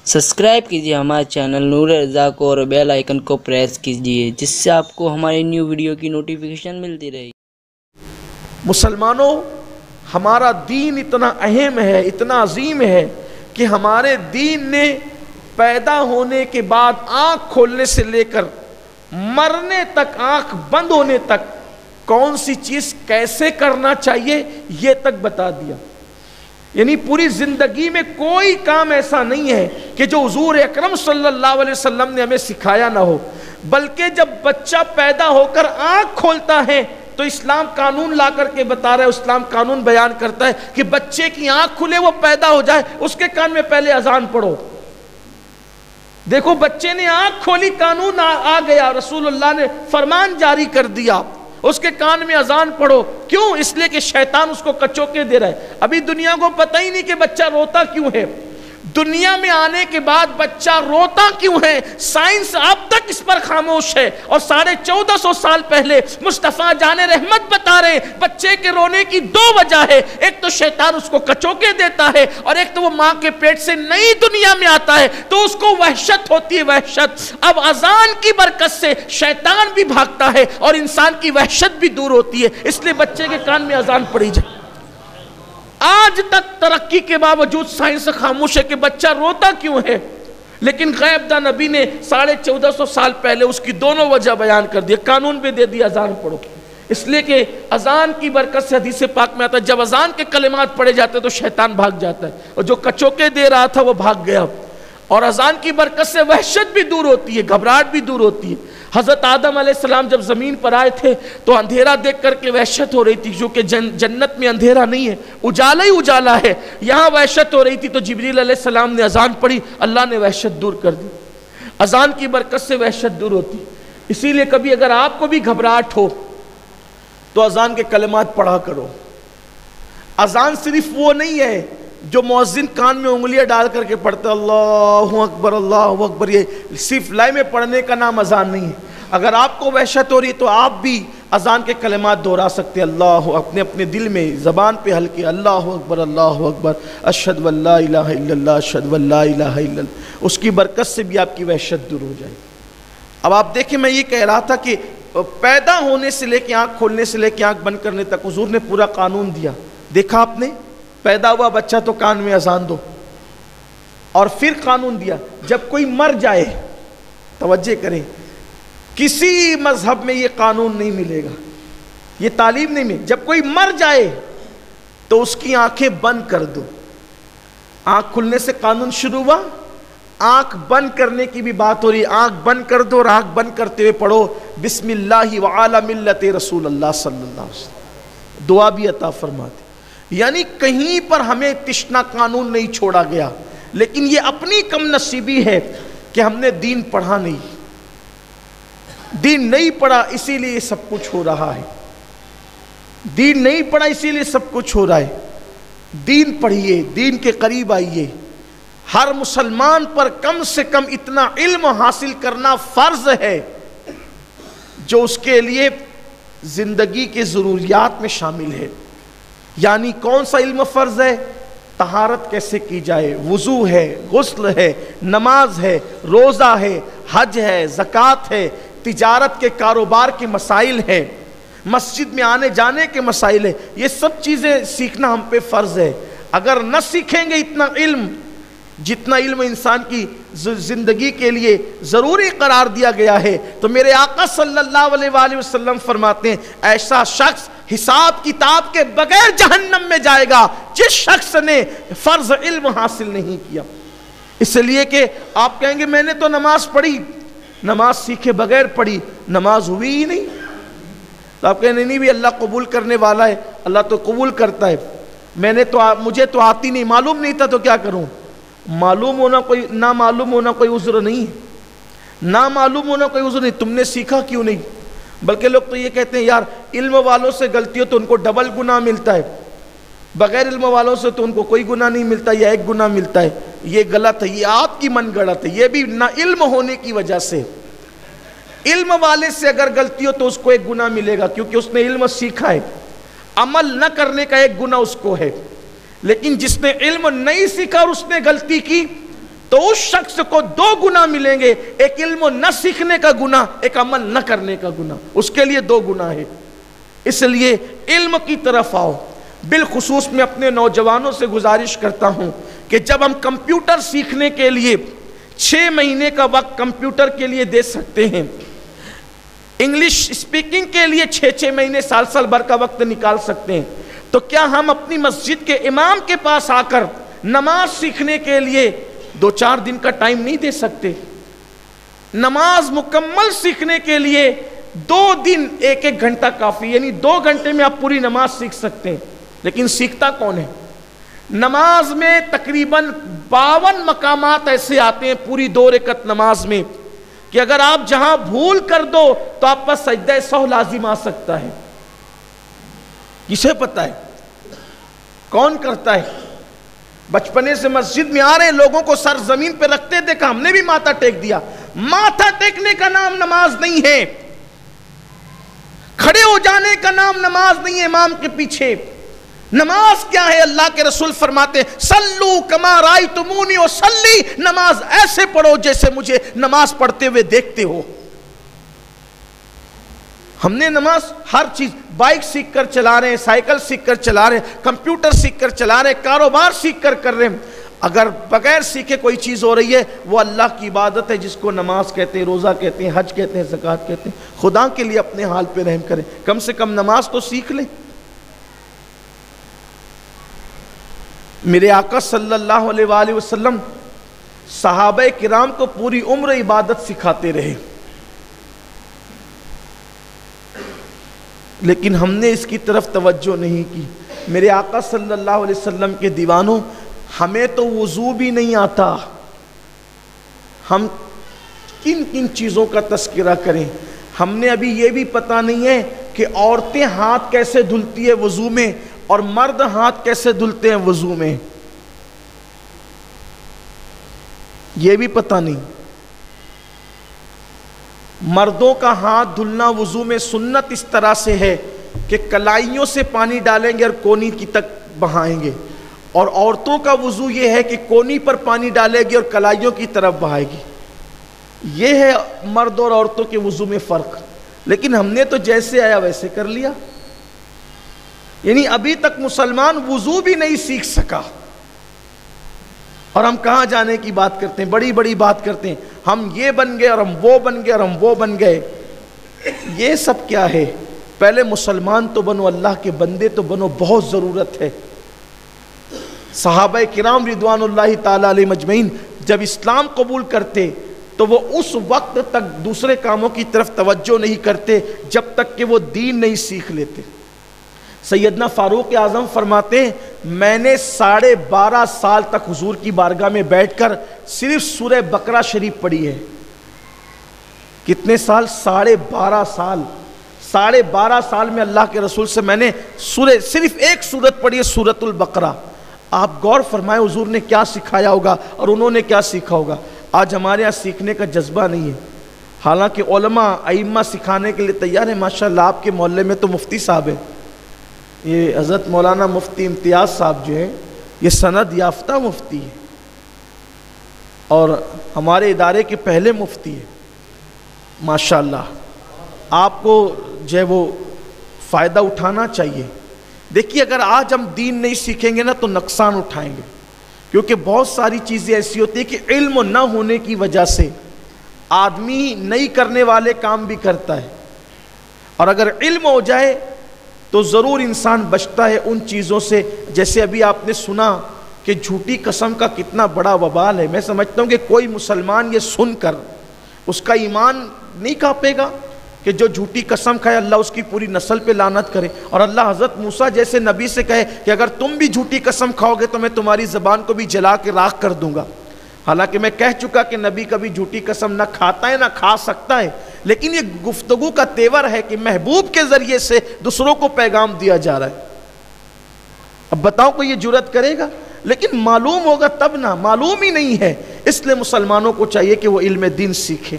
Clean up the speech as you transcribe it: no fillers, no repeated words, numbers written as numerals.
Subscribe کیجیے ہمارے channel نور رضا کو اور بیل آئیکن کو پریس کیجیے جس سے آپ کو ہماری نیو ویڈیو کی نوٹیفیکیشن ملتی رہے۔ مسلمانوں، ہمارا دین اتنا اہم ہے، اتنا عظیم ہے کہ ہمارے دین نے پیدا ہونے کے بعد آنکھ کھولنے سے لے کر مرنے تک، آنکھ بند ہونے تک کون سی چیز کیسے کرنا چاہیے یہ تک بتا دیا۔ یعنی پوری زندگی میں کوئی کام ایسا نہیں ہے کہ جو حضور اکرم صلی اللہ علیہ وسلم نے ہمیں سکھایا نہ ہو، بلکہ جب بچہ پیدا ہو کر آنکھ کھولتا ہے تو اسلام قانون لا کر کے بتا رہا ہے، اسلام قانون بیان کرتا ہے کہ بچے کی آنکھ کھلے، وہ پیدا ہو جائے، اس کے کان میں پہلے اذان پڑھو۔ دیکھو بچے نے آنکھ کھولی، قانون آ گیا، رسول اللہ نے فرمان جاری کر دیا، اس کے کان میں اذان پڑھو۔ کیوں؟ اس لیے کہ شیطان اس کو کچوکے دے رہا ہے۔ ابھی دنیا کو پتہ ہی نہیں کہ بچہ روتا کیوں ہے، دنیا میں آنے کے بعد بچہ روتا کیوں ہے، سائنس اب تک اس پر خاموش ہے۔ اور 1450 سال پہلے مصطفیٰ جان رحمت بتا رہے ہیں بچے کے رونے کی دو وجہ ہے، ایک تو شیطان اس کو کچوکے دیتا ہے، اور ایک تو وہ ماں کے پیٹ سے نئی دنیا میں آتا ہے تو اس کو وحشت ہوتی ہے، وحشت۔ اب اذان کی برکت سے شیطان بھی بھاگتا ہے اور انسان کی وحشت بھی دور ہوتی ہے، اس لیے بچے کے کان میں اذان پڑی جائے۔ آج تک ترقی کے باوجود سائنس خاموش ہے کہ بچہ روتا کیوں ہے، لیکن غیب داں نبی نے 1450 سال پہلے اس کی دونوں وجہ بیان کر دیا، قانون بھی دے دیا، اذان پڑھو۔ اس لیے کہ اذان کی برکت سے حدیث پاک میں آتا ہے جب اذان کے کلمات پڑھے جاتے ہیں تو شیطان بھاگ جاتا ہے، اور جو کچوکے دے رہا تھا وہ بھاگ گیا، اور اذان کی برکت سے وحشت بھی دور ہوتی ہے، گھبراہٹ بھی دور ہوتی ہے۔ حضرت آدم علیہ السلام جب زمین پر آئے تھے تو اندھیرا دیکھ کر کے وحشت ہو رہی تھی، کیونکہ جنت میں اندھیرا نہیں ہے، اجالا ہی اجالا ہے، یہاں وحشت ہو رہی تھی تو جبریل علیہ السلام نے اذان پڑھی، اللہ نے وحشت دور کر دی۔ اذان کی برکت سے وحشت دور ہوتی، اسی لیے کبھی اگر آپ کو بھی گھبراہٹ ہو تو اذان کے کلمات پڑھا کرو۔ اذان صرف وہ نہیں ہے جو مؤذن کان میں انگلیاں ڈال کر کے پڑھتا اللہ اکبر اللہ اکبر، یہ صرف لائے میں پڑھنے کا نام اذان نہیں ہے۔ اگر آپ کو وحشت ہو رہی ہے تو آپ بھی اذان کے کلمات دہرا سکتے، اللہ اپنے دل میں زبان پہ ہلکے، اللہ اکبر اشہد ان لا الہ الا اللہ اشہد ان لا الہ الا اللہ، اس کی برکت سے بھی آپ کی وحشت دور ہو جائے۔ اب آپ دیکھیں، میں یہ کہہ رہا تھا کہ پیدا ہونے سے لے کے آنکھ کھولنے سے لے کے آنکھ بند کرنے تک حضور نے پورا قانون دیا۔ دیکھا آپ نے، پیدا ہوا بچہ تو کان میں اذان دو، اور پھر قانون دیا جب کوئی مر جائے، توجہ کریں، کسی مذہب میں یہ قانون نہیں ملے گا، یہ تعلیم نہیں ملے، جب کوئی مر جائے تو اس کی آنکھیں بند کر دو۔ آنکھ کھلنے سے قانون شروع ہوا، آنکھ بند کرنے کی بھی بات ہو رہی ہے، آنکھ بند کر دو، اور آنکھ بند کرتے ہوئے پڑھو بسم اللہ وعلی ملت رسول اللہ صلی اللہ علیہ وسلم، دعا بھی عطا فرماتے۔ یعنی کہیں پر ہمیں تشنا قانون نہیں چھوڑا گیا، لیکن یہ اپنی کم نصیبی ہے کہ ہم نے دین پڑھا نہیں، دین نہیں پڑھا اسی لیے سب کچھ ہو رہا ہے، دین نہیں پڑھا اسی لیے سب کچھ ہو رہا ہے۔ دین پڑھیے، دین کے قریب آئیے۔ ہر مسلمان پر کم سے کم اتنا علم حاصل کرنا فرض ہے جو اس کے لیے زندگی کے ضروریات میں شامل ہے۔ یعنی کون سا علم فرض ہے؟ طہارت کیسے کی جائے، وضو ہے، غسل ہے، نماز ہے، روزہ ہے، حج ہے، زکوٰۃ ہے، تجارت کے کاروبار کے مسائل ہیں، مسجد میں آنے جانے کے مسائل ہیں، یہ سب چیزیں سیکھنا ہم پہ فرض ہے۔ اگر نہ سیکھیں گے اتنا علم، جتنا علم انسان کی زندگی کے لیے ضروری قرار دیا گیا ہے، تو میرے آقا صلی اللہ علیہ وآلہ وسلم فرماتے ہیں ایسا شخص حساب کتاب کے بغیر جہنم میں جائے گا جس شخص نے فرض علم حاصل نہیں کیا۔ اس لیے کہ آپ کہیں گے میں نے تو نماز پڑھی، نماز سیکھے بغیر پڑھی، نماز ہوئی ہی نہیں، تو آپ کہیں نہیں بھی اللہ قبول کرنے والا ہے، اللہ تو قبول کرتا ہے، مجھے تو آتی نہیں، معلوم نہیں تھا تو کیا کروں؟ معلوم ہونا کوئی، نہ معلوم ہونا کوئی عذر نہیں، نہ معلوم ہونا کوئی عذر نہیں، تم نے سیکھا کیوں نہیں؟ بلکہ لوگ تو یہ کہتے ہیں یار علم والوں سے غلطی ہو تو ان کو ڈبل گناہ ملتا ہے، بغیر علم والوں سے تو ان کو کوئی گناہ نہیں ملتا یا ایک گناہ ملتا ہے۔ یہ غلط ہے، یہ آپ کی من گڑت ہے، یہ بھی نہ علم ہونے کی وجہ سے۔ علم والے سے اگر غلطی ہو تو اس کو ایک گناہ ملے گا کیونکہ اس نے علم سیکھا ہے، عمل نہ کرنے کا ایک گناہ اس کو ہے، لیکن جس نے علم نہیں سیکھا اور اس نے غلطی کی تو اس شخص کو 2 گناہ ملیں گے، ایک علم نہ سیکھنے کا گناہ، ایک عمل نہ کرنے کا گناہ، اس کے لیے 2 گناہ ہے۔ اس لیے علم کی طرف آؤ۔ بالخصوص میں اپنے نوجوانوں سے گزارش کرتا ہوں کہ جب ہم کمپیوٹر سیکھنے کے لیے 6 مہینے کا وقت کمپیوٹر کے لیے دے سکتے ہیں، انگلش اسپیکنگ کے لیے 6 مہینے سال بھر کا وقت نکال سکتے ہیں، تو کیا ہم اپنی مسجد کے امام کے پاس آ کر نماز سیکھنے کے لیے 2-4 دن کا ٹائم نہیں دے سکتے؟ نماز مکمل سیکھنے کے لیے 2 دن 1-1 گھنٹہ کافی، یعنی 2 گھنٹے میں آپ پوری نماز سیکھ سکتے ہیں۔ لیکن سیکھتا کون ہے؟ نماز میں تقریباً 52 مقامات ایسے آتے ہیں پوری 2 رکعت نماز میں کہ اگر آپ جہاں بھول کر دو تو آپ پر سجدہ سہو لازم آ سکتا ہے۔ کسے پتہ ہے؟ کون کرتا ہے؟ بچپنے سے مسجد میں آ رہے ہیں، لوگوں کو سر زمین پہ رکھتے دیکھا، ہم نے بھی ماتھا ٹیک دیا۔ ماتھا ٹیکنے کا نام نماز نہیں ہے، کھڑے ہو جانے کا نام نماز نہیں ہے امام کے پیچھے۔ نماز کیا ہے؟ اللہ کے رسول فرماتے ہیں سلو کما رائیتمونی اصلی، نماز ایسے پڑھو جیسے مجھے نماز پڑھتے ہوئے دیکھتے ہو۔ ہم نے نماز ہر چیز، بائک سیکھ کر چلا رہے ہیں، سائیکل سیکھ کر چلا رہے ہیں، کمپیوٹر سیکھ کر چلا رہے ہیں، کاروبار سیکھ کر رہے ہیں۔ اگر بغیر سیکھے کوئی چیز ہو رہی ہے وہ اللہ کی عبادت ہے، جس کو نماز کہتے ہیں، روزہ کہتے ہیں، حج کہتے ہیں، زکوٰۃ کہتے ہیں۔ خدا کے لیے اپنے حال پہ رحم کریں، کم سے کم نماز تو سیکھ لیں۔ میرے آقا صلی اللہ علیہ وآلہ وسلم صحابہ کرام کو پوری عمر عبادت سکھاتے رہے، لیکن ہم نے اس کی طرف توجہ نہیں کی۔ میرے آقا صلی اللہ علیہ وسلم کے دیوانوں، ہمیں تو وضو بھی نہیں آتا، ہم کن کن چیزوں کا تذکرہ کریں؟ ہم نے ابھی یہ بھی پتہ نہیں ہے کہ عورتیں ہاتھ کیسے دھلتی ہے وضو میں اور مرد ہاتھ کیسے دھلتے ہیں وضو میں، یہ بھی پتہ نہیں۔ مردوں کا ہاتھ دھلنا وضو میں سنت اس طرح سے ہے کہ کلائیوں سے پانی ڈالیں گے اور کونی کی تک بہائیں گے، اور عورتوں کا وضو یہ ہے کہ کونی پر پانی ڈالے گی اور کلائیوں کی طرف بہائے گی۔ یہ ہے مرد اور عورتوں کے وضو میں فرق۔ لیکن ہم نے تو جیسے آیا ویسے کر لیا، یعنی ابھی تک مسلمان وضو بھی نہیں سیکھ سکا، اور ہم کہاں جانے کی بات کرتے ہیں، بڑی بڑی بات کرتے ہیں، ہم یہ بن گئے اور ہم وہ بن گئے اور ہم وہ بن گئے۔ یہ سب کیا ہے؟ پہلے مسلمان تو بنو، اللہ کے بندے تو بنو، بہت ضرورت ہے۔ صحابہ کرام رضوان اللہ تعالی علیہم اجمعین جب اسلام قبول کرتے تو وہ اس وقت تک دوسرے کاموں کی طرف توجہ نہیں کرتے جب تک کہ وہ دین نہیں سیکھ لیتے۔ سیدنا فاروق اعظم فرماتے ہیں میں نے 12.5 سال تک حضور کی بارگاہ میں بیٹھ کر صرف سورہ بقرہ شریف پڑھی ہے۔ کتنے سال؟ 12.5 سال۔ 12.5 سال میں اللہ کے رسول سے میں نے صرف ایک سورت پڑھی ہے، سورۃ البقرہ۔ آپ غور فرمائے حضور نے کیا سکھایا ہوگا اور انہوں نے کیا سیکھا ہوگا۔ آج ہمارے یہاں سیکھنے کا جذبہ نہیں ہے، حالانکہ علماء ائمہ سکھانے کے لیے تیار ہیں۔ ماشاءاللہ آپ کے محلے میں تو مفتی صاحب ہیں، یہ حضرت مولانا مفتی امتیاز صاحب جو ہیں یہ سند یافتہ مفتی ہے اور ہمارے ادارے کے پہلے مفتی ہیں۔ ماشاءاللہ آپ کو جو ہے وہ فائدہ اٹھانا چاہیے۔ دیکھیے اگر آج ہم دین نہیں سیکھیں گے نا تو نقصان اٹھائیں گے، کیونکہ بہت ساری چیزیں ایسی ہوتی ہیں کہ علم نہ ہونے کی وجہ سے آدمی نہیں کرنے والے کام بھی کرتا ہے، اور اگر علم ہو جائے تو ضرور انسان بچتا ہے ان چیزوں سے۔ جیسے ابھی آپ نے سنا کہ جھوٹی قسم کا کتنا بڑا وبال ہے۔ میں سمجھتا ہوں کہ کوئی مسلمان یہ سن کر اس کا ایمان نہیں کانپے گا کہ جو جھوٹی قسم کھائے اللہ اس کی پوری نسل پہ لعنت کرے، اور اللہ حضرت موسیٰ جیسے نبی سے کہے کہ اگر تم بھی جھوٹی قسم کھاؤ گے تو میں تمہاری زبان کو بھی جلا کے راکھ کر دوں گا۔ حالانکہ میں کہہ چکا کہ نبی کبھی جھوٹی قسم نہ کھاتا ہے نہ کھا سکتا ہے، لیکن یہ گفتگو کا تیور ہے کہ محبوب کے ذریعے سے دوسروں کو پیغام دیا جا رہا ہے۔ اب بتاؤ کوئی یہ جرأت کرے گا؟ لیکن معلوم ہوگا تب نہ، معلوم ہی نہیں ہے، اس لیے مسلمانوں کو چاہیے کہ وہ علم دین سیکھیں۔